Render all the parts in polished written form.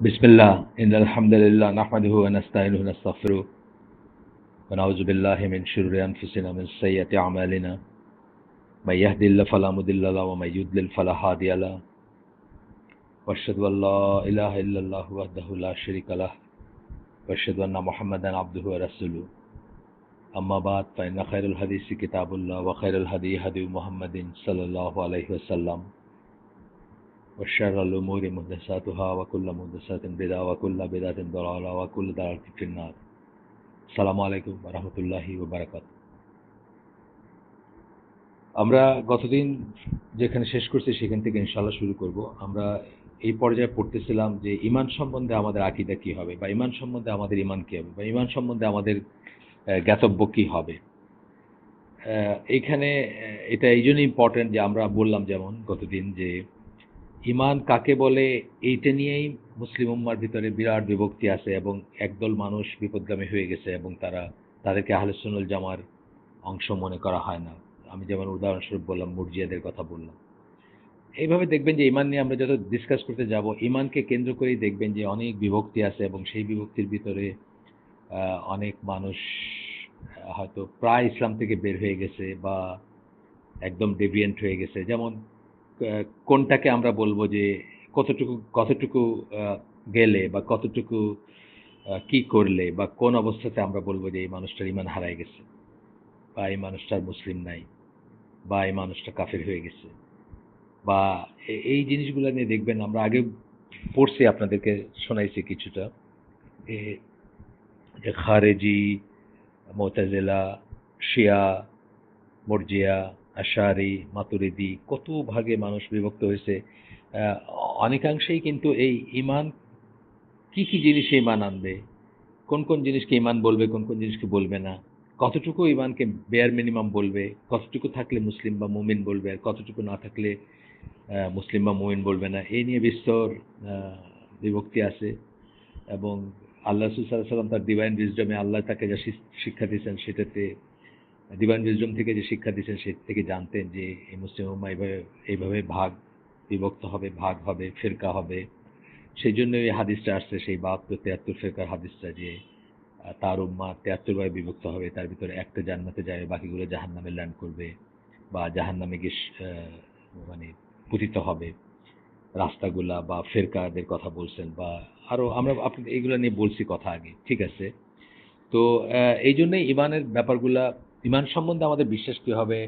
بسم الله إن الحمد لله نحمده ونستعينه ونستغفره ونعوذ بالله من شرور أنفسنا ومن سيئات أعمالنا من يهد الله فلا مضل له ومن يضلل فلا هادي له وأشهد أن لا إله إلا الله وحده لا شريك له وأشهد أن محمدا عبده ورسوله أما بعد فإن خير الحديث كتاب الله وخير الهدي هدي محمد صلى الله عليه وسلم وشر الأمور محدثاتها وكل محدثات بدعة وكل بدعة ضلالة وكل ضلالة في النار আসসালামু আলাইকুম ওয়া রাহমাতুল্লাহি ওয়া বারাকাতুহু। আমরা গতদিন যেখানে শেষ করছি সেখান থেকে ইনশাআল্লাহ শুরু করব। আমরা এই পর্যায়ে পড়তেছিলাম যে ঈমান সম্বন্ধে আমাদের আকীদা কি হবে, বা ঈমান সম্বন্ধে আমাদের ঈমান কি হবে, বা ঈমান সম্বন্ধে আমাদের জ্ঞাতব্য কি হবে। এইখানে এটা এইজন্য ইম্পর্টেন্ট যে আমরা বললাম যেমন গতদিন যে ঈমান কাকে বলে এইটা নিয়েই মুসলিম উম্মার ভিতরে বিরাট বিভক্তি আছে, এবং একদল মানুষ বিপদগামী হয়ে গেছে এবং তাদেরকে আহলে সুন্নাত জামার অংশ মনে করা হয় না। আমি যেমন উদাহরণস্বরূপ বললাম, মুরজিয়াদের কথা বললাম। এইভাবে দেখবেন যে ঈমান নিয়ে আমরা যত ডিসকাস করতে যাব, ঈমানকে কেন্দ্র করেই দেখবেন যে অনেক বিভক্তি আছে, এবং সেই বিভক্তির ভিতরে অনেক মানুষ হয়তো প্রায় ইসলাম থেকে বের হয়ে গেছে বা একদম ডেভিয়েন্ট হয়ে গেছে। যেমন কোনটাকে আমরা বলবো যে কতটুকু কতটুকু গেলে বা কতটুকু কি করলে বা কোন অবস্থাতে আমরা বলবো যে এই মানুষটার ঈমান হারায় গেছে, বা এই মানুষটার মুসলিম নাই, বা এই মানুষটা কাফের হয়ে গেছে, বা এই জিনিসগুলো নিয়ে দেখবেন আমরা আগে পড়ছি, আপনাদেরকে শোনাইছি কিছুটা, যে খারেজি, মুতাজিলা, শিয়া, মুরজিয়া, আশারি, মাতুরিদি, কত ভাগে মানুষ বিভক্ত হয়েছে। অনেকাংশেই কিন্তু এই ঈমান কি কি জিনিসে ঈমান আনবে, কোন কোন জিনিসকে ঈমান বলবে, কোন কোন জিনিসকে বলবে না, কতটুকু ঈমানকে বেয়ার মিনিমাম বলবে, কতটুকু থাকলে মুসলিম বা মুমিন বলবে, আর কতটুকু না থাকলে মুসলিম বা মুমিন বলবে না, এই নিয়ে বিস্তর বিভক্তি আছে। এবং আল্লাহ রাসূল সাল্লাল্লাহু আলাইহি ওয়াসাল্লাম তার ডিভাইন উইজডমে আল্লাহ তাকে যা শিক্ষা দিয়েছেন, সেটাতে ডিভাইন উইজডম থেকে যে শিক্ষা দিয়েছেন সে থেকে জানতেন যে এই মুসলিম উম্মাহ এইভাবে বিভক্ত হবে, ভাগ হবে, ফিরকা হবে। সেই জন্য এই হাদিসটা আসছে, সেই ৭২-৭৩ ফিরকার হাদিসটা, যে তার উম্মাহ ৭৩ ভাবে বিভক্ত হবে, তার ভিতরে একটা জান্নাতে যাবে, বাকিগুলো জাহান্নামে ল্যান্ড করবে বা জাহান্নামে গিয়ে মানে পতিত হবে। রাস্তাগুলা বা ফেরকাদের কথা বলছেন, বা আরো আমরা আপনি এইগুলো নিয়ে বলছি কথা আগে, ঠিক আছে। তো এই জন্যই ইমানের ব্যাপারগুলা, ইমান সম্বন্ধে আমাদের বিশ্বাস কি হবে,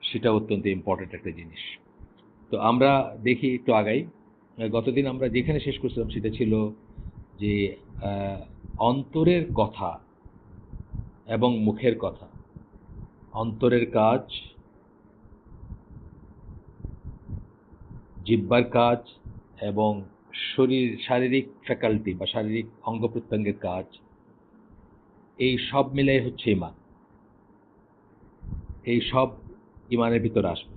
সেটা অত্যন্ত ইম্পর্টেন্ট একটা জিনিস। তো আমরা দেখি একটু আগাই। গতদিন আমরা যেখানে শেষ করছিলাম সেটা ছিল যে অন্তরের কথা এবং মুখের কথা, অন্তরের কাজ, জিহ্বার কাজ, এবং শারীরিক ফ্যাকাল্টি বা শারীরিক অঙ্গ প্রত্যঙ্গের কাজ, এই সব মিলাই হচ্ছে ইমান। এই সব ইমানের ভিতরে আসবে।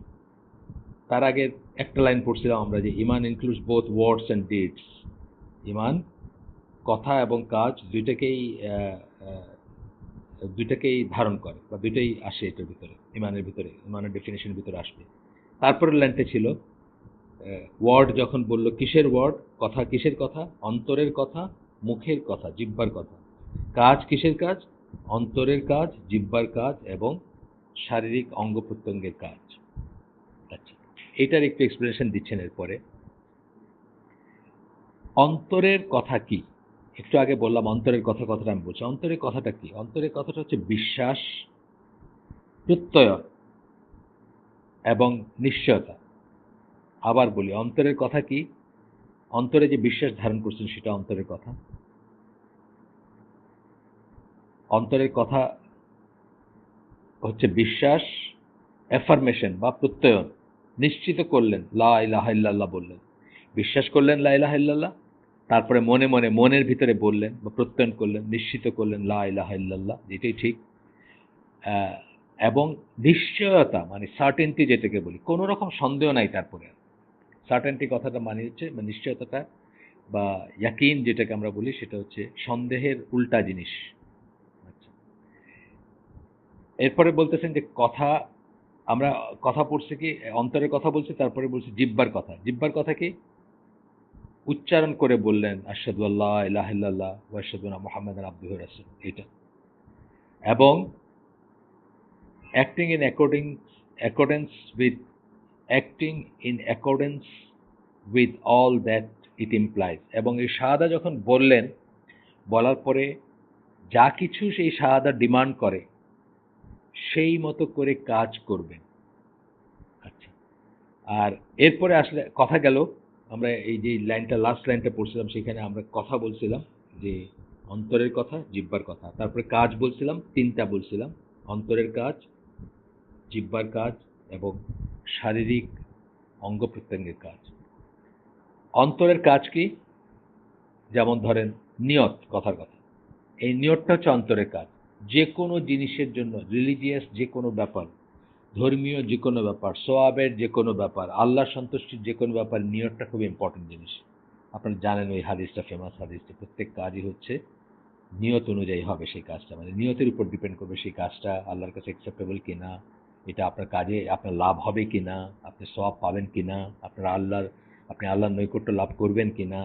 তার আগে একটা লাইন পড়ছিলাম আমরা, যে ইমান includes both words and deeds. ইমান কথা এবং কাজ দুইটাকেই ধারণ করে, বা দুইটাই আসে এটার ভিতরে, ইমানের ভিতরে, ইমানের ডেফিনেশনের ভিতরে আসবে। তারপরের লাইনটা ছিল ওয়ার্ড যখন বলল, কিসের ওয়ার্ড, কথা কিসের কথা, অন্তরের কথা, মুখের কথা, জিহ্বার কথা। কাজ কিসের কাজ, অন্তরের কাজ, জিহ্বার কাজ এবং শারীরিক অঙ্গ প্রত্যঙ্গের কাজ। আচ্ছা, এটার একটু এক্সপ্লেনেশন দিচ্ছেন এরপরে। অন্তরের কথা কি, একটু আগে বললাম অন্তরের কথাটা আমি বলছি। অন্তরের কথাটা কি? অন্তরের কথাটা হচ্ছে বিশ্বাস, প্রত্যয় এবং নিশ্চয়তা। আবার বলি, অন্তরের কথা কি? অন্তরে যে বিশ্বাস ধারণ করছেন সেটা অন্তরের কথা। অন্তরের কথা হচ্ছে বিশ্বাস, অ্যাফার্মেশন বা প্রত্যয়ন, নিশ্চিত করলেন, লা ইলাহা ইল্লাল্লাহ বললেন, বিশ্বাস করলেন লা ইলাহা ইল্লাল্লাহ, তারপরে মনে মনে মনের ভিতরে বললেন বা প্রত্যয়ন করলেন, নিশ্চিত করলেন লা ইলাহা ইল্লাল্লাহ, এটাই ঠিক। এবং নিশ্চয়তা মানে সার্টেনটি, যেটাকে বলি, কোনো রকম সন্দেহ নাই। তারপরে সার্টেনটি কথাটা মানে হচ্ছে, বা নিশ্চয়তাটা বা ইয়াকিন যেটাকে আমরা বলি, সেটা হচ্ছে সন্দেহের উল্টা জিনিস। আচ্ছা, এরপরে বলতেছেন যে কথা, আমরা কথা পড়ছি কি, অন্তরের কথা বলছি, তারপরে বলছি জিহ্বার কথা। জিহ্বার কথা কি? উচ্চারণ করে বললেন আশহাদু আল্লা ইলাহা ইল্লাল্লাহ ওয়া আশহাদু আন্না মুহাম্মাদান আবদুহু ওয়া রাসূলুহু, এটা। এবং acting in accordance with acting in accordance with all that it implies. এবং এই শাহাদা যখন বললেন, বলার পরে যা কিছু সেই শাহাদা ডিমান্ড করে সেই মতো করে কাজ করবেন। আচ্ছা, আর এরপরে আসলে কথা গেল, আমরা এই যে লাইনটা, লাস্ট লাইনটা পড়ছিলাম, সেখানে আমরা কথা বলছিলাম যে অন্তরের কথা, জিহ্বার কথা, তারপরে কাজ বলছিলাম, তিনটা বলছিলাম: অন্তরের কাজ, জিহ্বার কাজ এবং শারীরিক অঙ্গ প্রত্যঙ্গের কাজ। অন্তরের কাজ কি? যেমন ধরেন নিয়ত, কথার কথা, এই নিয়তটা হচ্ছে অন্তরের কাজ। যে কোনো জিনিসের জন্য, রিলিজিয়াস যে কোনো ব্যাপার, ধর্মীয় যে কোনো ব্যাপার, সোয়াবের যে কোনো ব্যাপার, আল্লাহর সন্তুষ্টির যে কোনো ব্যাপার, নিয়তটা খুব ইম্পর্টেন্ট জিনিস। আপনারা জানেন ওই হাদিসটা, ফেমাস হাদিসটা, প্রত্যেক কাজই হচ্ছে নিয়ত অনুযায়ী হবে সেই কাজটা, মানে নিয়তের উপর ডিপেন্ড করবে সেই কাজটা আল্লাহর কাছে অ্যাকসেপ্টেবল কিনা, এটা আপনার কাজে আপনার লাভ হবে কিনা, আপনি সওয়াব পাবেন কিনা, আপনি আল্লাহর নৈকট্য লাভ করবেন কিনা,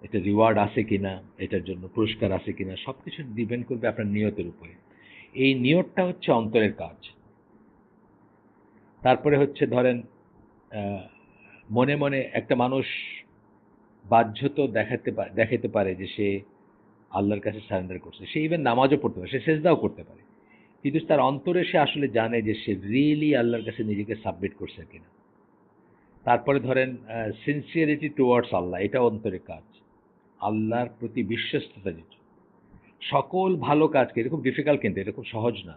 এটা রিওয়ার্ড আছে কিনা, এটার জন্য পুরস্কার আছে কিনা, সবকিছু ডিপেন্ড করবে আপনার নিয়তের উপরে। এই নিয়তটা হচ্ছে অন্তরের কাজ। তারপরে হচ্ছে ধরেন মনে মনে একটা মানুষ বাহ্যত দেখাতে পারে যে সে আল্লাহর কাছে সারেন্ডার করছে, সে ইভেন নামাজও পড়তে পারে, সে সেজদাও করতে পারে, কিন্তু তার অন্তরে সে আসলে জানে যে সে রিয়েলি আল্লাহর কাছে নিজেকে সাবমিট করছে কিনা। তারপরে ধরেন সিনসিয়ারিটি টুয়ার্ডস আল্লাহ, এটা অন্তরের কাজ। আল্লাহর প্রতি বিশ্বস্ততা, যেটা সকল ভালো কাজকে, এটা খুব ডিফিকাল্ট কিন্তু এটা খুব সহজ না,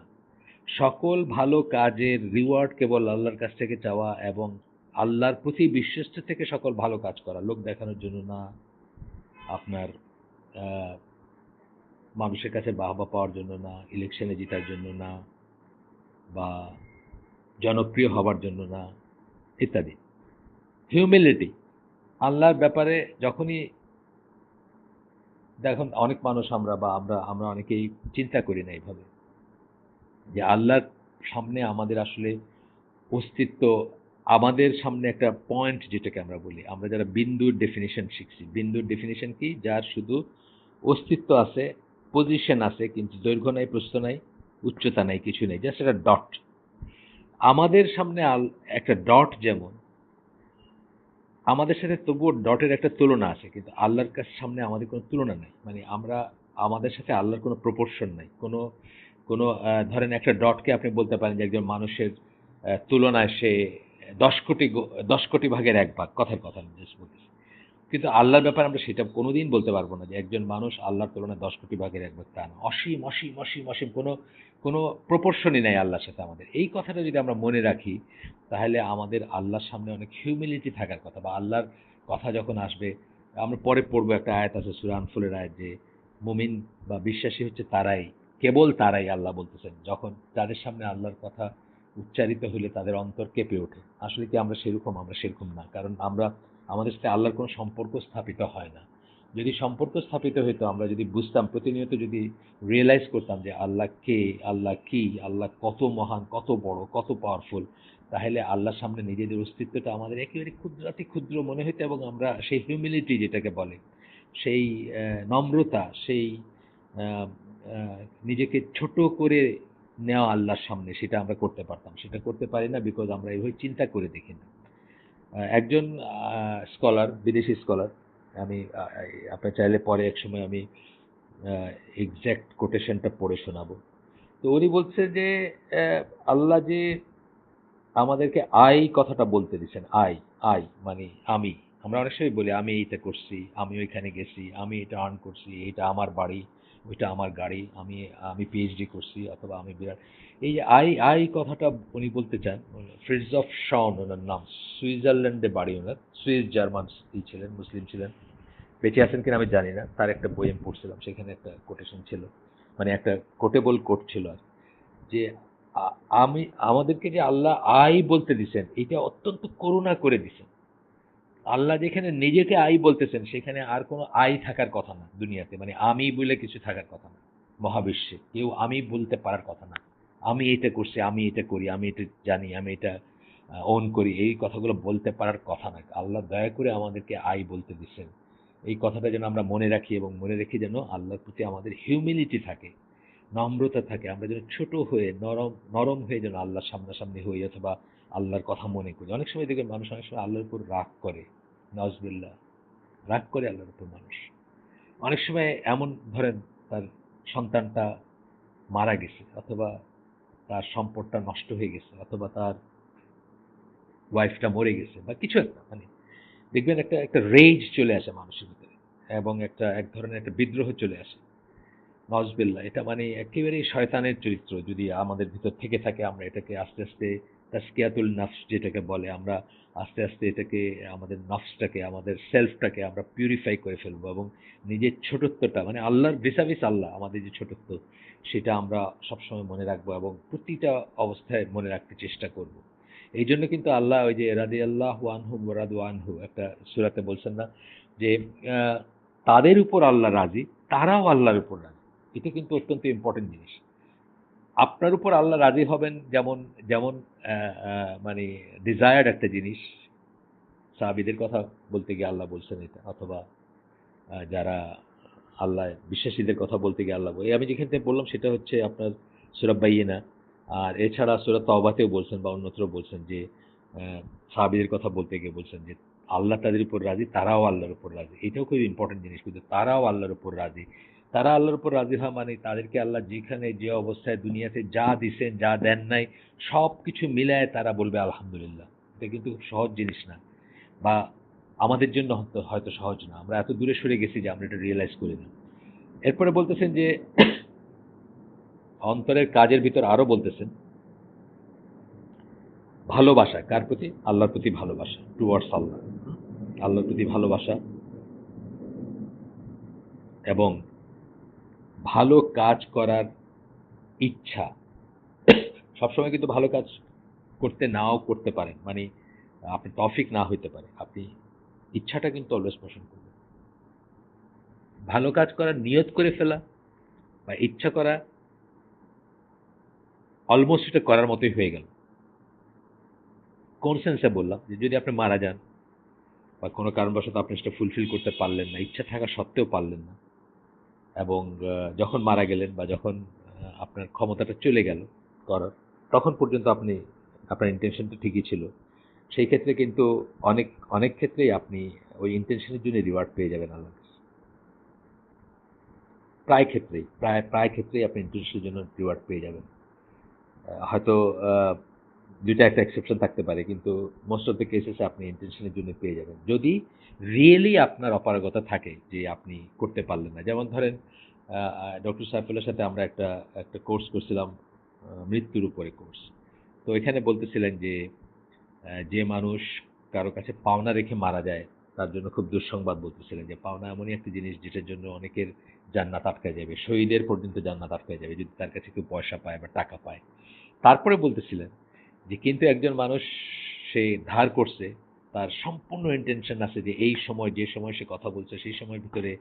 সকল ভালো কাজের রিওয়ার্ড কেবল আল্লাহর কাছ থেকে চাওয়া এবং আল্লাহর প্রতি বিশ্বস্ত থেকে সকল ভালো কাজ করা, লোক দেখানোর জন্য না, আপনার মানুষের কাছে বাহবা পাওয়ার জন্য না, ইলেকশনে জেতার জন্য না, বা জনপ্রিয় হবার জন্য না, ইত্যাদি। হিউমিলিটি, আল্লাহর ব্যাপারে যখনই দেখুন, অনেক মানুষ আমরা অনেকেই চিন্তা করি না এইভাবে যে আল্লাহর সামনে আমাদের আসলে অস্তিত্ব, আমাদের সামনে একটা পয়েন্ট, যেটাকে আমরা বলি, আমরা যারা বিন্দুর ডেফিনিশন শিখছি, বিন্দুর ডেফিনিশন কি? যার শুধু অস্তিত্ব আছে, পজিশন আছে, কিন্তু দৈর্ঘ্য নাই, প্রস্থ নাই, উচ্চতা নাই, কিছু নেই, জাস্ট একটা ডট। আমাদের সামনে একটা ডট, যেমন আমাদের সাথে তবুও ডটের একটা তুলনা আছে, কিন্তু আল্লাহর কাছে সামনে আমাদের কোনো তুলনা নেই, মানে আমাদের সাথে আল্লাহর কোনো প্রপোর্শন নাই, কোনো ধরেন একটা ডটকে আপনি বলতে পারেন যে একজন মানুষের তুলনায় সে 10 কোটি ভাগের 1 ভাগ, কথার কথা আমি জাস্ট বলতেছি। কিন্তু আল্লাহর ব্যাপারে আমরা সেটা কোনোদিন বলতে পারবো না যে একজন মানুষ আল্লাহর তুলনায় 10 কোটি ভাগের 1 ভাগ, তা না। অসীম অসীম অসীম অসীম, কোনো প্রপোর্শনই নাই আল্লাহর সাথে আমাদের। এই কথাটা যদি আমরা মনে রাখি, তাহলে আমাদের আল্লাহর সামনে অনেক হিউমিলিটি থাকার কথা, বা আল্লাহর কথা যখন আসবে, আমরা পরে পড়বো, একটা আয়াত আছে সূরা আনফালের আয়াত, যে মুমিন বা বিশ্বাসী হচ্ছে তারাই, কেবল তারাই, আল্লাহ বলতেছেন, যখন তাদের সামনে আল্লাহর কথা উচ্চারিত হলে তাদের অন্তর কেঁপে ওঠে। আসলে কি আমরা সেরকম না, কারণ আমাদের সাথে আল্লাহর কোনো সম্পর্ক স্থাপিত হয় না। যদি সম্পর্ক স্থাপিত হইতো, আমরা যদি বুঝতাম, প্রতিনিয়ত যদি রিয়েলাইজ করতাম যে আল্লাহ কে, আল্লাহ কি, আল্লাহ কত মহান, কত বড়, কত পাওয়ারফুল, তাহলে আল্লাহর সামনে নিজেদের অস্তিত্বটা আমাদের একেবারে ক্ষুদ্রাতি ক্ষুদ্র মনে হইতো, এবং আমরা সেই হিউমিলিটি যেটাকে বলে, সেই নম্রতা, সেই আহ, আহ, নিজেকে ছোট করে নেওয়া আল্লাহর সামনে, সেটা আমরা করতে পারতাম। সেটা করতে পারি না, বিকজ আমরা এইভাবে চিন্তা করে দেখি না। একজন স্কলার, বিদেশি স্কলার, আমি আপনি চাইলে পরে এক সময় আমি এক্স্যাক্ট কোটেশনটা পড়ে শোনাবো। তো উনি বলছে যে আহ, আল্লাহ যে আমাদেরকে আই কথাটা বলতে দিচ্ছেন, আই, আই মানে আমি। আমরা অনেক সময় বলি আমি এইটা করছি, আমি ওইখানে গেছি, আমি এটা আর্ন করছি, এটা আমার বাড়ি, ওইটা আমার গাড়ি, আমি আমি পিএইচডি করছি, অথবা আমি বিরাট। এই যে আই আই কথাটা উনি বলতে চান, ফ্রিটজ অফ শাউন ওনার নাম, সুইজারল্যান্ডে বাড়ি ওনার, সুইস জার্মান ছিলেন, মুসলিম ছিলেন, বেঁচে আছেন কিনা আমি জানি না। তার একটা বই আমি পড়ছিলাম, সেখানে একটা কোটেশন ছিল, মানে একটা কোটেবল কোট ছিল আর, যে আমি আমাদেরকে যে আল্লাহ আই বলতে দিছেন, এটা অত্যন্ত করুণা করে দিছেন। আল্লাহ যেখানে নিজেকে আই বলতেছেন, সেখানে আর কোনো আই থাকার কথা না দুনিয়াতে, মানে আমি বলে কিছু থাকার কথা না। মহাবিশ্বে কেউ আমি বলতে পারার কথা না। আমি এটা করছি, আমি এটা করি, আমি এটা জানি, আমি এটা ওন করি, এই কথাগুলো বলতে পারার কথা না। আল্লাহ দয়া করে আমাদেরকে আই বলতে দিচ্ছেন। এই কথাটা যেন আমরা মনে রাখি এবং মনে রেখে যেন আল্লাহর প্রতি আমাদের হিউমিলিটি থাকে, নম্রতা থাকে। আমরা যেন ছোট হয়ে নরম নরম হয়ে যেন আল্লাহর সামনাসামনি হই, অথবা আল্লাহর কথা মনে করি। অনেক সময় দেখবেন মানুষ অনেক সময় আল্লাহর উপর রাগ করে, নাউজুবিল্লাহ, রাগ করে আল্লাহর উপর মানুষ। অনেক সময় এমন ধরেন তার সন্তানটা মারা গেছে, অথবা তার সম্পদটা নষ্ট হয়ে গেছে, অথবা তার ওয়াইফটা মরে গেছে, বা কিছু একটা, মানে দেখবেন একটা একটা রেজ চলে আসে মানুষের ভিতরে, এবং এক ধরনের একটা বিদ্রোহ চলে আসে। নজবিল্লা, এটা মানে একেবারেই শয়তানের চরিত্র যদি আমাদের ভিতর থেকে থাকে। আমরা এটাকে আস্তে আস্তে তাসকিয়াতুল নফস যেটাকে বলে, আমরা আস্তে আস্তে এটাকে, আমাদের নফসটাকে, আমাদের সেলফটাকে আমরা পিউরিফাই করে ফেলবো, এবং নিজের ছোটত্বটা, মানে আল্লাহর ভিসাভিস আল্লাহ আমাদের যে ছোটত্ব, সেটা আমরা সবসময় মনে রাখবো এবং প্রতিটা অবস্থায় মনে রাখতে চেষ্টা করব। এই জন্য কিন্তু আল্লাহ ওই যে রাদি আল্লাহ আনহু রাদু আনহু একটা সূরাতে বলছেন না, যে আহ, তাদের উপর আল্লাহ রাজি, তারাও আল্লাহর উপর রাজি। এটা কিন্তু অত্যন্ত ইম্পর্টেন্ট জিনিস। আপনার উপর আল্লাহ রাজি হবেন, যেমন যেমন মানে ডিজায়ার্ড একটা জিনিস। সাহাবীদের কথা বলতে গিয়ে আল্লাহ বলছেন এটা, অথবা যারা আল্লাহ বিশ্বাসীদের কথা বলতে গিয়ে আল্লাহ এই আমি যেখান থেকে বললাম সেটা হচ্ছে আপনার সূরা বাইয়িনা। আর এছাড়া সূরা তওবাতেও বলছেন বা অন্যত্র বলছেন যে সাহাবীদের কথা বলতে গিয়ে বলছেন যে আল্লাহ তাদের উপর রাজি, তারাও আল্লাহর উপর রাজি। এটাও খুব ইম্পর্টেন্ট জিনিস, কিন্তু তারাও আল্লাহর উপর রাজি। তারা আল্লাহর উপর রাজি হওয়া মানে তাদেরকে আল্লাহ যেখানে যে অবস্থায় দুনিয়াতে যা দিছেন, যা দেন নাই, সব কিছু মিলায় তারা বলবে আলহামদুলিল্লাহ। এটা কিন্তু খুব সহজ জিনিস না, বা আমাদের জন্য হয়তো সহজ না। আমরা এত দূরে সরে গেছি যে আমরা এটা রিয়েলাইজ করি না। এরপরে বলতেছেন যে অন্তরের কাজের ভিতর আরো বলতেছেন ভালোবাসা কার প্রতি? আল্লাহর প্রতি ভালোবাসা, টুয়ার্ডস আল্লাহ, আল্লাহর প্রতি ভালোবাসা, এবং ভালো কাজ করার ইচ্ছা। সবসময় কিন্তু ভালো কাজ করতে নাও করতে পারেন, মানে আপনি তৌফিক না হইতে পারে, আপনি ইচ্ছাটা কিন্তু অলওয়েজ পোষণ করবেন। ভালো কাজ করার নিয়ত করে ফেলা বা ইচ্ছা করা অলমোস্ট এটা করার মতোই হয়ে গেল। কোন সেন্সে বললাম? যে যদি আপনি মারা যান বা কোনো কারণবশত আপনি সেটা ফুলফিল করতে পারলেন না, ইচ্ছা থাকা সত্ত্বেও পারলেন না, এবং যখন মারা গেলেন বা যখন আপনার ক্ষমতাটা চলে গেল করার, তখন পর্যন্ত আপনি, আপনার ইন্টেনশনটা ঠিকই ছিল, সেই ক্ষেত্রে কিন্তু অনেক অনেক ক্ষেত্রেই আপনি ওই ইন্টেনশনের জন্য রিওয়ার্ড পেয়ে যাবেন আল্লাহর কাছে। প্রায় ক্ষেত্রেই, প্রায় ক্ষেত্রেই আপনি ইন্টেনশনের জন্য রিওয়ার্ড পেয়ে যাবেন। হয়তো আহ, দুইটা একটা এক্সেপশন থাকতে পারে, কিন্তু মোস্ট অফ দ্য কেসেস আপনি ইন্টেনশনের জন্য পেয়ে যাবেন, যদি রিয়েলি আপনার অপারগতা থাকে যে আপনি করতে পারলেন না। যেমন ধরেন ডক্টর সাইফুল্লাহর সাথে আমরা একটা একটা কোর্স করছিলাম, মৃত্যুর উপরে কোর্স। তো এখানে বলতেছিলেন যে যে মানুষ কারো কাছে পাওনা রেখে মারা যায় তার জন্য খুব দুঃসংবাদ বলতেছিলেন, যে পাওনা এমনই একটা জিনিস যেটার জন্য অনেকের জান্নাত আটকায় যাবে, শহীদের পর্যন্ত জান্নাত আটকায় যাবে যদি তার কাছে কেউ পয়সা পায় বা টাকা পায়। তারপরে বলতেছিলেন যে কিন্তু একজন মানুষ, সে ধার করছে, তার সম্পূর্ণ ইন্টেনশন আছে যে এই সময়, যে সময় সে কথা বলছে সেই সময়ের ভিতরে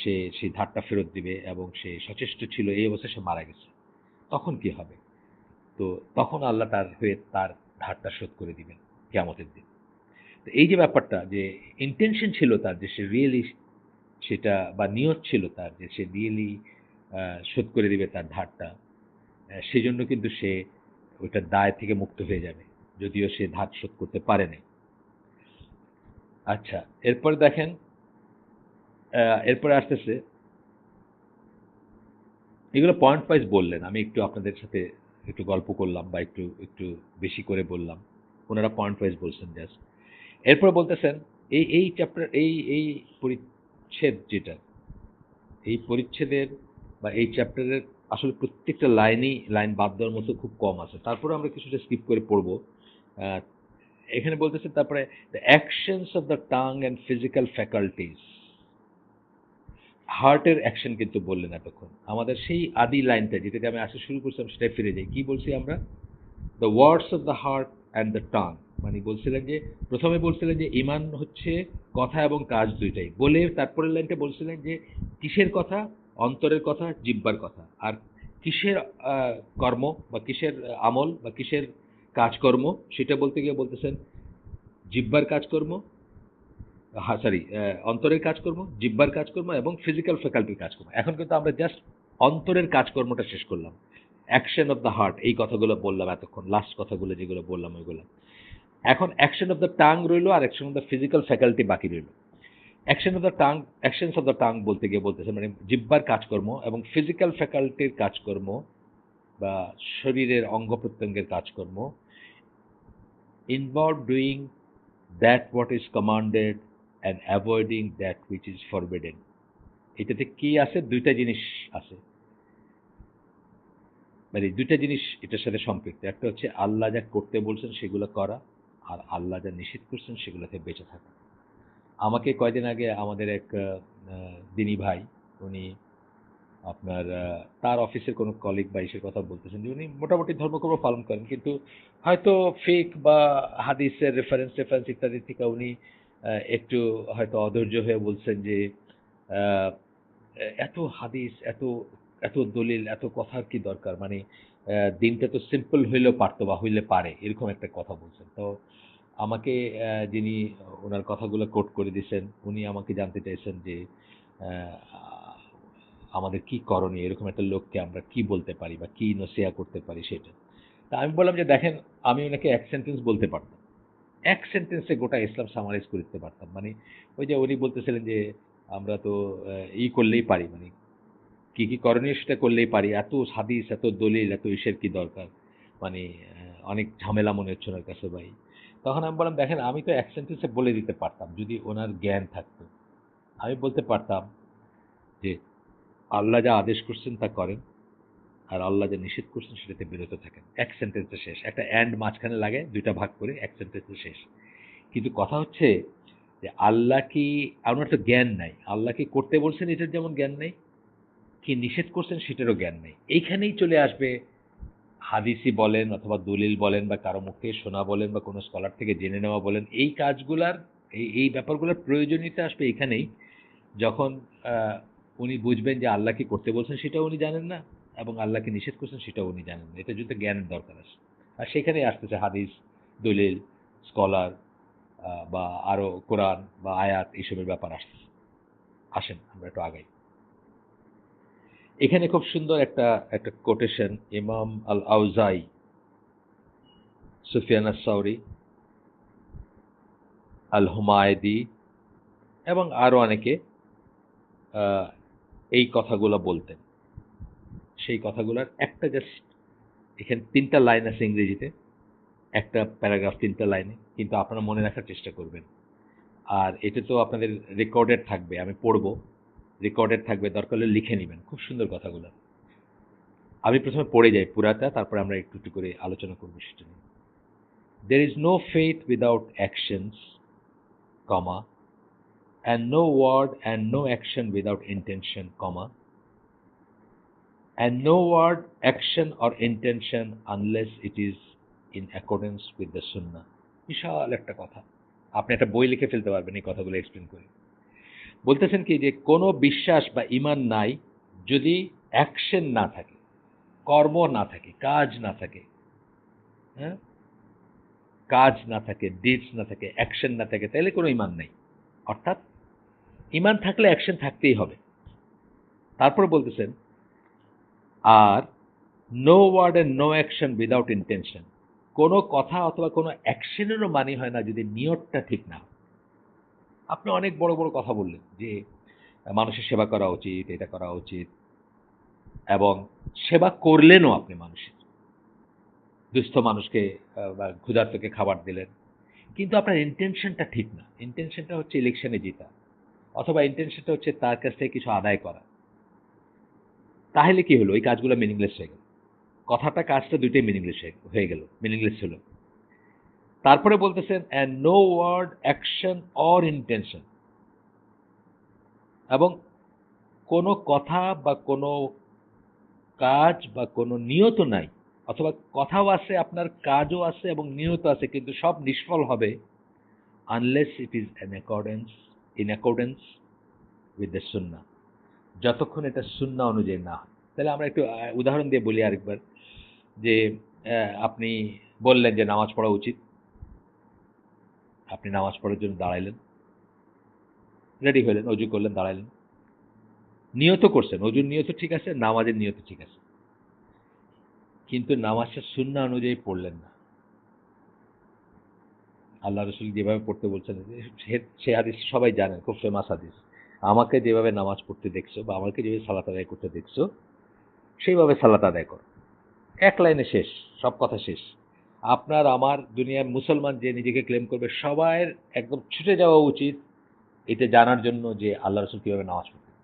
সে সেই ধারটা ফেরত দিবে, এবং সে সচেষ্ট ছিল, এই অবস্থায় সে মারা গেছে, তখন কি হবে? তো তখন আল্লাহ তার হয়ে তার ধারটা শোধ করে দিবেন কিয়ামতের দিন। তো এই যে ব্যাপারটা, যে ইন্টেনশন ছিল তার, যে সে রিয়েলি সেটা, বা নিয়ত ছিল তার যে সে রিয়েলি শোধ করে দিবে তার ধারটা, সেজন্য কিন্তু সে ওইটার দায় থেকে মুক্ত হয়ে যাবে, যদিও সে ধার শোধ করতে পারে নাই। আচ্ছা, এরপরে দেখেন, এরপরে আসতেছে, এগুলো পয়েন্ট ওয়াইজ বললেন, আমি একটু আপনাদের সাথে একটু গল্প করলাম বা একটু একটু বেশি করে বললাম, ওনারা পয়েন্ট ওয়াইজ বলছেন জাস্ট। এরপর বলতেছেন এই চ্যাপ্টার, এই পরিচ্ছেদ যেটা, এই পরিচ্ছেদের বা এই চ্যাপ্টারের আসলে প্রত্যেকটা লাইন বাদ দেওয়ার মতো খুব কম আছে, তারপরে আমরা কিছুটা স্কিপ করে পড়বো। আহ, এখানে বলতেছে তারপরে the actions of the tongue and physical faculties, হার্টের অ্যাকশন কিন্তু বললেন এতক্ষণ। আমাদের সেই আদি লাইনটা যেটাকে আমি আসতে শুরু করছিলাম সেটাই ফিরে যাই। কি বলছি আমরা? The words of the heart and the tongue, মানে বলছিলেন যে, প্রথমে বলছিলেন যে ইমান হচ্ছে কথা এবং কাজ দুইটাই বলে, তারপরের লাইনটা বলছিলেন যে কিসের কথা? অন্তরের কথা, জিহ্বার কথা। আর কিসের কর্ম বা কিসের আমল বা কিসের কাজকর্ম, সেটা বলতে গিয়ে বলতেছেন জিহ্বার কাজকর্ম, সরি, অন্তরের কাজকর্ম, জিহ্বার কাজকর্ম এবং ফিজিক্যাল ফ্যাকাল্টির কাজকর্ম। এখন কিন্তু আমরা জাস্ট অন্তরের কাজকর্মটা শেষ করলাম। অ্যাকশন অফ দ্য হার্ট, এই কথাগুলো বললাম এতক্ষণ, লাস্ট কথাগুলো যেগুলো বললাম ওইগুলো। এখন অ্যাকশন অফ দ্য টাং রইলো আর action of the physical faculty বাকি রইলো। Action of the tongue, actions of the tongue বলতে গিয়ে বলতেছে মানে জিহ্বার কাজকর্ম এবং ফিজিক্যাল ফ্যাকাল্টির কাজকর্ম বা শরীরের অঙ্গ প্রত্যঙ্গের কাজকর্ম involve doing that what is commanded and avoiding that which is forbidden. এটাতে কি আছে? দুইটা জিনিস আছে, মানে দুইটা জিনিস এটার সাথে সম্পৃক্ত। একটা হচ্ছে আল্লাহ যা করতে বলছেন সেগুলো করা, আর আল্লাহ যা নিষেধ করছেন সেগুলোতে বেঁচে থাকা। আমাকে কয়দিন আগে আমাদের এক দিনী ভাই, উনি আপনার তার অফিসের কোনো কলিগ বা ইসের কথা বলতেছেন যে উনি মোটামুটি ধর্মকর্ম পালন করেন, কিন্তু হয়তো ফেক বা হাদিসের রেফারেন্স রেফারেন্স ইত্যাদি থেকে উনি একটু হয়তো অধৈর্য হয়ে বলছেন যে আহ, এত হাদিস, এত এত দলিল, এত কথার কি দরকার, মানে দিনটা তো সিম্পল হইলেও পারতো বা হইলে পারে, এরকম একটা কথা বলছেন। তো আমাকে যিনি ওনার কথাগুলো কোট করে দিয়েছেন, উনি আমাকে জানতে চাইছেন যে আহ, আমাদের কি করণীয়, এরকম একটা লোককে আমরা কি বলতে পারি বা কি নসিহা করতে পারি সেটা। তা আমি বললাম যে দেখেন, আমি ওনাকে এক সেন্টেন্স বলতে পারতাম, এক সেন্টেন্সে গোটা ইসলাম সামারাইজ করে দিতে পারতাম। মানে ওই যে উনি বলতেছিলেন যে আমরা তো ই করলেই পারি, মানে কি কি করণীয় সেটা করলেই পারি, এত হাদিস, এত দলিল, এত ইসের কি দরকার, মানে অনেক ঝামেলা মনে হচ্ছে ওনার কাছে ভাই। তখন আমি বললাম দেখেন, আমি তো এক সেন্টেন্সে বলে দিতে পারতাম যদি ওনার জ্ঞান থাকতো। আমি বলতে পারতাম যে আল্লাহ যা আদেশ করছেন তা করেন, আর আল্লাহ যা নিষেধ করছেন সেটাতে বিরত থাকেন। এক সেন্টেন্সে শেষ, একটা অ্যান্ড মাঝখানে লাগে, দুইটা ভাগ করে এক সেন্টেন্সে শেষ। কিন্তু কথা হচ্ছে যে আল্লাহ কি, আমার তো জ্ঞান নাই, আল্লাহ কি করতে বলছেন এটার যেমন জ্ঞান নেই, কি নিষেধ করছেন সেটারও জ্ঞান নেই। এইখানেই চলে আসবে হাদিসি বলেন অথবা দলিল বলেন বা কারো মুখে শোনা বলেন বা কোনো স্কলার থেকে জেনে নেওয়া বলেন, এই কাজগুলার, এই ব্যাপারগুলোর প্রয়োজনীয়তা আসবে এখানেই, যখন আহ, উনি বুঝবেন যে আল্লাহ কি করতে বলছেন সেটাও উনি জানেন না এবং আল্লাহকে নিষেধ করছেন সেটাও উনি জানেন না। এটার জন্য জ্ঞানের দরকার আছে। আর সেখানেই আসতেছে হাদিস, দলিল, স্কলার বা আরো কোরআন বা আয়াত, এইসবের ব্যাপার আসতেছে। আসেন আমরা একটু আগাই। এখানে খুব সুন্দর একটা একটা কোটেশন ইমাম আল আউজাই, সুফিয়ান আস-সাউরি, আল হুমায়দি এবং আরো অনেকে আহ, এই কথাগুলো বলতেন। সেই কথাগুলোর একটা জাস্ট, এখানে তিনটা লাইন আছে ইংরেজিতে, একটা প্যারাগ্রাফ তিনটা লাইনে, কিন্তু আপনারা মনে রাখার চেষ্টা করবেন। আর এটা তো আপনাদের রেকর্ডেড থাকবে, আমি পড়বো, রেকর্ডেড থাকবে, দরকার হলে লিখে নেবেন। খুব সুন্দর কথাগুলো। আমি প্রথমে পড়ে যাই পুরাটা, তারপরে আমরা একটু একটু করে আলোচনা করবো সেটা নিয়ে। There is no faith without actions, comma, and no word and no action without intention, comma, and no word, action or intention unless it is in accordance with the sunnah. বিশাল একটা কথা, আপনি একটা বই লিখে ফেলতে পারবেন এই কথাগুলো এক্সপ্লেন করে। বলতেছেন কি যে কোনো বিশ্বাস বা ইমান নাই যদি অ্যাকশন না থাকে, কর্ম না থাকে, কাজ না থাকে, হ্যাঁ, কাজ না থাকে, ডিডস না থাকে, অ্যাকশন না থাকে, তাহলে কোনো ইমান নাই। অর্থাৎ ইমান থাকলে অ্যাকশন থাকতেই হবে। তারপর বলতেছেন আর no word and no action without intention, কোনো কথা অথবা কোনো অ্যাকশনেরও মানে হয় না যদি নিয়তটা ঠিক না হয়। আপনি অনেক বড় বড় কথা বললেন যে মানুষের সেবা করা উচিত, এটা করা উচিত, এবং সেবা করলেনও আপনি মানুষের, দুস্থ মানুষকে বা ক্ষুধার্তকে খাবার দিলেন, কিন্তু আপনার ইন্টেনশনটা ঠিক না। ইন্টেনশনটা হচ্ছে ইলেকশনে জেতা, অথবা ইন্টেনশনটা হচ্ছে তার কাছ থেকে কিছু আদায় করা। তাহলে কি হলো? ওই কাজগুলো মিনিংলেস হয়ে গেল। কথাটা কাজটা দুইটাই মিনিংলেস হয়ে গেল, মিনিংলেস হলো। তারপরে বলতেছেন and no word, action or intention, এবং কোনো কথা বা কোনো কাজ বা কোনো নিয়ত নাই, অথবা কথাও আছে, আপনার কাজও আছে এবং নিয়ত আছে, কিন্তু সব নিষ্ফল হবে unless it is in accordance with the সুন্নাহ, যতক্ষণ এটা সুন্নাহ অনুযায়ী না হয়। তাহলে আমরা একটু উদাহরণ দিয়ে বলি আরেকবার, যে আপনি বললেন যে নামাজ পড়া উচিত, আপনি নামাজ পড়ার জন্য দাঁড়াইলেন, রেডি হলেন, অজু করলেন, দাঁড়াইলেন, নিয়ত করছেন, অজুর নিয়ত ঠিক আছে, নামাজের নিয়ত ঠিক আছে, কিন্তু নামাজটা সুন্নাহ অনুযায়ী পড়লেন না। আল্লাহ রসুল যেভাবে পড়তে বলছেন, সে হাদিস সবাই জানেন, খুব ফেমাস হাদিস। আমাকে যেভাবে নামাজ পড়তে দেখছো বা আমাকে যেভাবে সালাত আদায় করতে দেখছো সেইভাবে সালাত আদায় করো। এক লাইনে শেষ, সব কথা শেষ। আপনার আমার দুনিয়ার মুসলমান যে নিজেকে ক্লেম করবে সবার একদম ছুটে যাওয়া উচিত এটা জানার জন্য যে আল্লাহ রসুল কীভাবে নামাজ পড়তেন,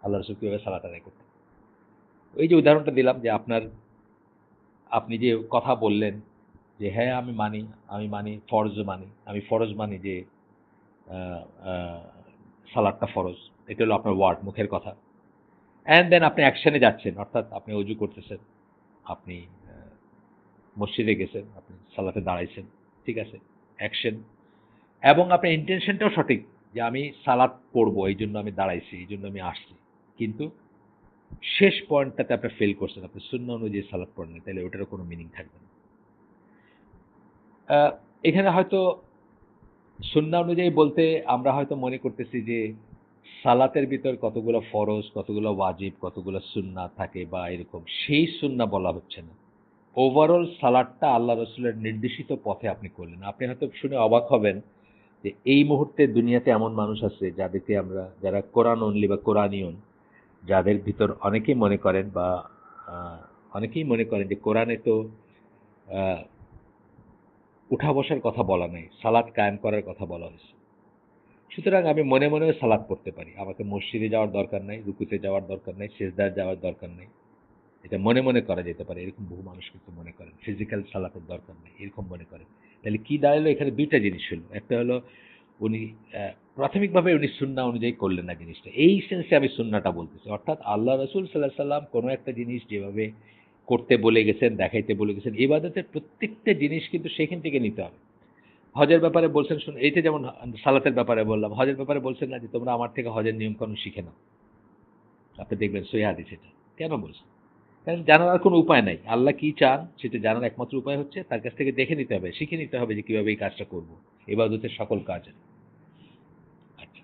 আল্লাহ রসুল কীভাবে সালাত আদায় করতেন। ওই যে উদাহরণটা দিলাম যে আপনি যে কথা বললেন যে হ্যাঁ আমি মানি ফরজ মানি যে আহ, আহ, সালাদটা ফরজ, এটা হলো আপনার ওয়ার্ড, মুখের কথা। অ্যান্ড দেন আপনি অ্যাকশনে যাচ্ছেন, অর্থাৎ আপনি অজু করতেছেন, আপনি মসজিদে গেছেন, আপনি সালাতে দাঁড়াইছেন, ঠিক আছে, অ্যাকশন। এবং আপনার ইন্টেনশনটাও সঠিক যে আমি সালাত পড়বো এই জন্য আমি দাঁড়াইছি, এই জন্য আমি আসছি, কিন্তু শেষ পয়েন্টটাতে আপনি ফেল করছেন, আপনি সুন্নাহ অনুযায়ী সালাত পড়েন, তাহলে ওটারও কোনো মিনিং থাকবে না। এখানে হয়তো সুন্নাহ অনুযায়ী বলতে আমরা হয়তো মনে করতেছি যে সালাতের ভিতর কতগুলো ফরজ, কতগুলো ওয়াজিব, কতগুলো সুন্নাহ থাকে বা এরকম, সেই সুন্নাহ বলা হচ্ছে না। ওভারঅল সালাদটা আল্লাহ রসুলের নির্দেশিত পথে আপনি করলেন। আপনি হয়তো শুনে অবাক হবেন যে এই মুহূর্তে দুনিয়াতে এমন মানুষ আছে যাদেরকে আমরা, যারা কোরআন অনলি বা কোরআনিয়ন, যাদের ভিতর অনেকেই মনে করেন বা আহ, অনেকেই মনে করেন যে কোরআনে তো আহ, উঠা বসার কথা বলা নাই, সালাত কায়েম করার কথা বলা হয়েছে। সুতরাং আমি মনে মনেও সালাত পড়তে পারি, আমাকে মসজিদে যাওয়ার দরকার নাই, রুকুতে যাওয়ার দরকার নাই, সেজদার যাওয়ার দরকার নাই, এটা মনে মনে করা যেতে পারে। এরকম বহু মানুষ কিন্তু মনে করেন ফিজিক্যাল সালাতের দরকার নেই, এরকম মনে করেন। তাহলে কি দাঁড়ালো, এখানে দুইটা জিনিস হলো। একটা হলো উনি প্রাথমিকভাবে উনি সুন্নাহ অনুযায়ী করলেন না জিনিসটা, এই সেন্সে আমি সুন্নাহটা বলতেছি। অর্থাৎ আল্লাহ রসুল সাল্লাহ সাল্লাম কোনো একটা জিনিস যেভাবে করতে বলে গেছেন, দেখাইতে বলে গেছেন, ইবাদতের প্রত্যেকটা জিনিস কিন্তু সেখান থেকে নিতে হবে। হজের ব্যাপারে বলছেন, শুন, এইটা যেমন সালাতের ব্যাপারে বললাম, হজের ব্যাপারে বলছেন না যে তোমরা আমার থেকে হজের নিয়মকানুন শিখে নাও। আপনি দেখবেন সহিহ হাদিস এটা কেন বলছেন, কারণ জানার আর কোনো উপায় নাই। আল্লাহ কি চান সেটা জানার একমাত্র উপায় হচ্ছে তার কাছ থেকে দেখে নিতে হবে, শিখে নিতে হবে যে কিভাবে এই কাজটা করব, ইবাদতের সকল কাজ। আচ্ছা,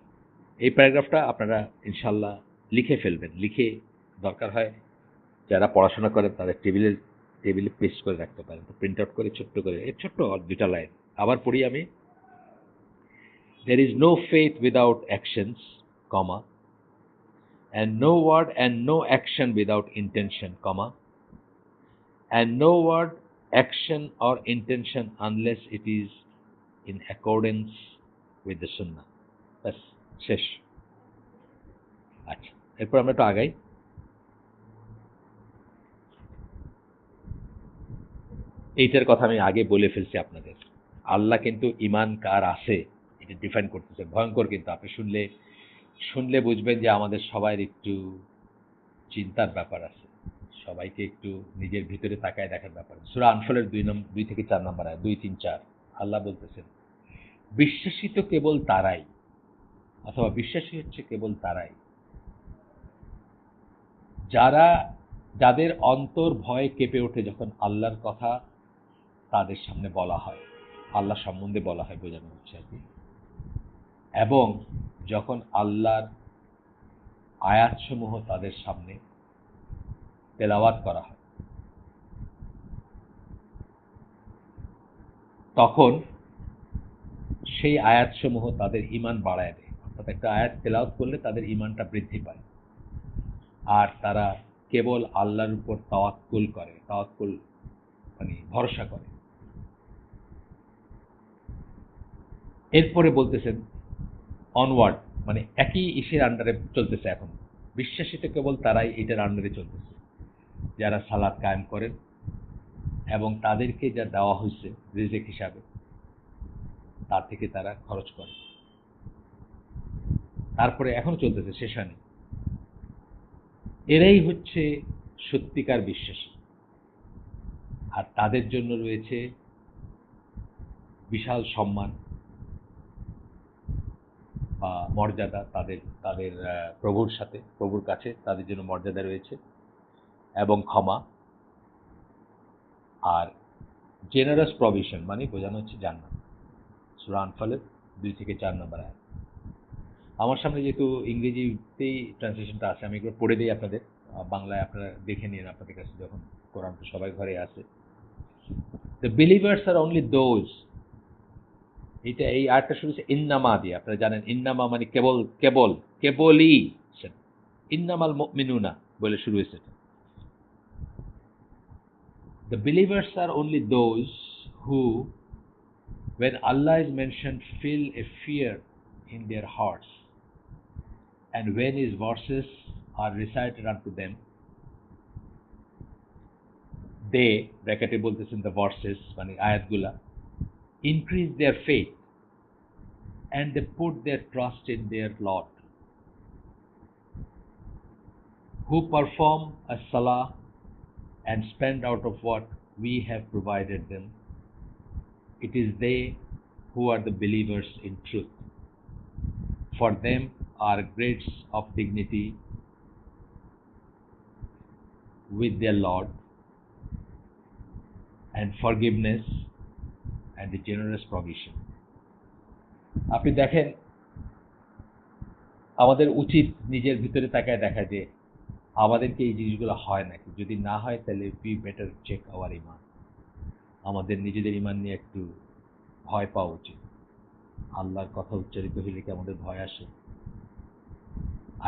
এই প্যারাগ্রাফটা আপনারা ইনশাল্লাহ লিখে ফেলবেন, লিখে দরকার হয় যারা পড়াশোনা করেন তাদের টেবিলে টেবিলে পেস্ট করে রাখতে পারেন, প্রিন্ট আউট করে ছোট্ট করে, এই ছোট্ট দুটা লাইন আবার পড়ি আমি। There is no faith without actions, comma, and no word and no action without intention, comma, and no word, action or intention unless it is in accordance with the sunnah. ব্যাস, শেষ। আচ্ছা, এরপর আমরা একটু আগাই। এইটার কথা আমি আগে বলে ফেলছি আপনাদের। আল্লাহ কিন্তু ইমান কার আছে এটা ডিফাইন করতেছে, ভয়ঙ্কর কিন্তু। আপনি শুনলে শুনলে বুঝবেন যে আমাদের সবাই একটু চিন্তার ব্যাপার আছে, সবাইকে একটু নিজের ভিতরে তাকায় দেখার ব্যাপার। সূরা আনফালের 2 থেকে 4 নম্বর আয়াত, 2, 3, 4, আল্লাহ বলতেছেন, বিশ্বাসী তো কেবল তারাই, অথবা বিশ্বাসী হচ্ছে কেবল তারাই যারা, যাদের অন্তর ভয়ে কেঁপে ওঠে যখন আল্লাহর কথা তাদের সামনে বলা হয়, আল্লাহ সম্বন্ধে বলা হয় বোঝানো হচ্ছে আর কি, এবং যখন আল্লাহর আয়াতসমূহ তাদের সামনে তেলাওয়াত করা হয় তখন সেই আয়াতসমূহ তাদের ঈমান বাড়ায় দেয়। অর্থাৎ একটা আয়াত তেলাওয়াত করলে তাদের ঈমানটা বৃদ্ধি পায়, আর তারা কেবল আল্লাহর উপর তাওয়াক্কুল করে, তাওয়াক্কুল মানে ভরসা করে। এরপরে বলতেছেন অনওয়ার্ড, মানে একই ইসের আন্ডারে চলতেছে এখন। বিশ্বাসিত কেবল তারাই এটার আন্ডারে চলতেছে যারা সালাত কায়েম করেন এবং তাদেরকে যা দেওয়া হয়েছে রিজিক হিসাবে তার থেকে তারা খরচ করে। তারপরে এখন চলতেছে, শেষ হয়নি। এরাই হচ্ছে সত্যিকার বিশ্বাসী, আর তাদের জন্য রয়েছে বিশাল সম্মান বা মর্যাদা, তাদের তাদের প্রভুর সাথে, প্রভুর কাছে তাদের জন্য মর্যাদা রয়েছে এবং ক্ষমা। আর জেনারাস প্রভিশন মানে বোঝানো হচ্ছে জান্নাত। সূরা আনফালের 2 থেকে 4 নম্বর আয়াত। আমার সামনে যেহেতু ইংরেজিতেই ট্রান্সলেশনটা আছে, আমি একবার পড়ে দিই আপনাদের। বাংলায় আপনারা দেখে নিন আপনাদের কাছে, যখন কোরআন তো সবাই ঘরে আছে। The believers are only those, এই আয়াতটা শুরু হচ্ছে ইন্নামা দিয়ে। আপনারা জানেন ইন্নামা মানে কেবল, কেবল, কেবলই। ইন্নামাল মুমিনুনা বলে শুরু হয়েছে। The believers are only those who, when Allah is mentioned, feel a fear in their hearts, and when His verses are recited unto them, they, ব্র্যাকেটে বলতেছেন the verses মানে আয়াতগুলা, increase their faith and they put their trust in their Lord, who perform a salah and spend out of what we have provided them. It is they who are the believers in truth. For them are grades of dignity with their Lord, and forgiveness and a generous provision. আপনি দেখেন, আমাদের উচিত নিজের ভিতরে তাকায় দেখা যে আমাদেরকে এই জিনিসগুলো হয় নাকি। যদি না হয় তাহলে we better check our ইমান। আমাদের নিজেদের ইমান নিয়ে একটু ভয় পাওয়া উচিত। আল্লাহর কথা উচ্চারিত হইলে কি আমাদের ভয় আসে?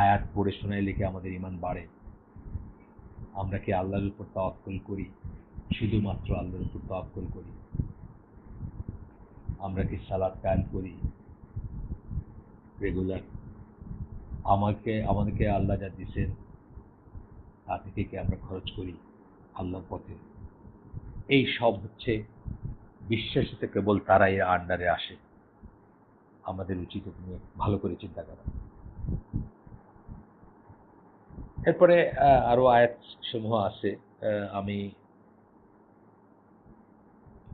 আয়াত পড়ে শোনাইলে কি আমাদের ইমান বাড়ে? আমরা কি আল্লাহর উপর তাওয়াক্কুল করি? শুধুমাত্র আল্লাহর উপর তাওয়াক্কুল করি? আমরা কি সালাত কায়েম করি রেগুলার? আমাদেরকে আল্লাহ যা দিচ্ছেন তা থেকে কি আমরা খরচ করি আল্লাহর পথে? এই সব হচ্ছে বিশ্বাসিত কেবল তারাই আন্ডারে আসে। আমাদের উচিত নিয়ে ভালো করে চিন্তা করা। এরপরে আরো আয়াত সমূহ আছে, আমি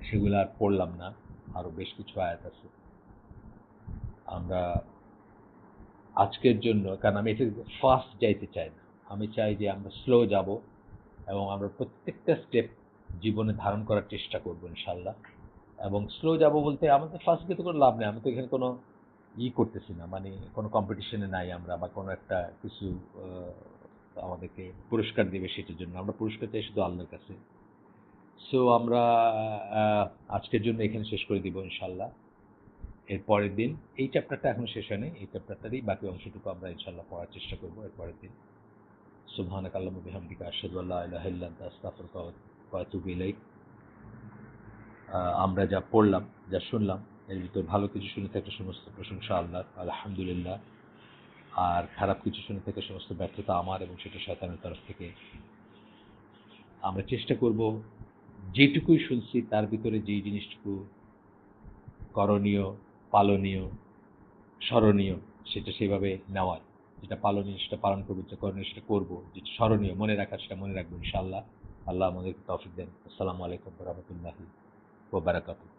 সেগুলো আর পড়লাম না। আরো বেশ কিছু আয়াত আছে। আমরা আজকের জন্য, কারণ আমি এটা ফাস্ট যাইতে চাই না, আমি চাই যে আমরা স্লো যাব এবং আমরা প্রত্যেকটা স্টেপ জীবনে ধারণ করার চেষ্টা করবো ইনশাল্লাহ। এবং স্লো যাব বলতে আমাদের ফার্স্ট গেতে কোনো লাভ নেই, আমি তো এখানে কোনো করতেছি না, মানে কোনো কম্পিটিশনে নাই আমরা, বা কোনো একটা কিছু আমাদেরকে পুরস্কার দেবে সেটার জন্য। আমরা পুরস্কার চাই শুধু আল্লাহর কাছে। সো আমরা আজকের জন্য এখানে শেষ করে দিব ইনশাল্লাহ। এর পরের দিন এই চ্যাপ্টারটা এখন শেষ হয়নি, এই চ্যাপ্টারটারই বাকি অংশটুকু আমরা ইনশাল্লাহ পড়ার চেষ্টা করবো এর পরের দিন। সুবহানাকা আল্লাহুম্মা বিহামদিকা আশহাদু আল্লা ইলাহা ইল্লা আনতা আস্তাগফিরুকা ওয়া আতুবু ইলাইক। আমরা যা পড়লাম, যা শুনলাম, এর ভিতর ভালো কিছু শুনে থাকলে সমস্ত প্রশংসা আল্লাহর, আলহামদুলিল্লাহ। আর খারাপ কিছু শুনে থাকলে সমস্ত ব্যর্থতা আমার, এবং সেটা শয়তানের তরফ থেকে। আমরা চেষ্টা করব যেটুকুই শুনছি তার ভিতরে যেই জিনিসটুকু করণীয়, পালনীয়, স্মরণীয় সেটা সেভাবে নেওয়ার। যেটা পালনীয় সেটা পালন করবো, যেটা করণীয় সেটা করবো, যেটা স্মরণীয় মনে রাখার সেটা মনে রাখবো ইনশাআল্লাহ। আল্লাহ আমাদেরকে তৌফিক দেন। আসসালামু আলাইকুম ওয়া রাহমাতুল্লাহি ওয়া বারাকাতুহু।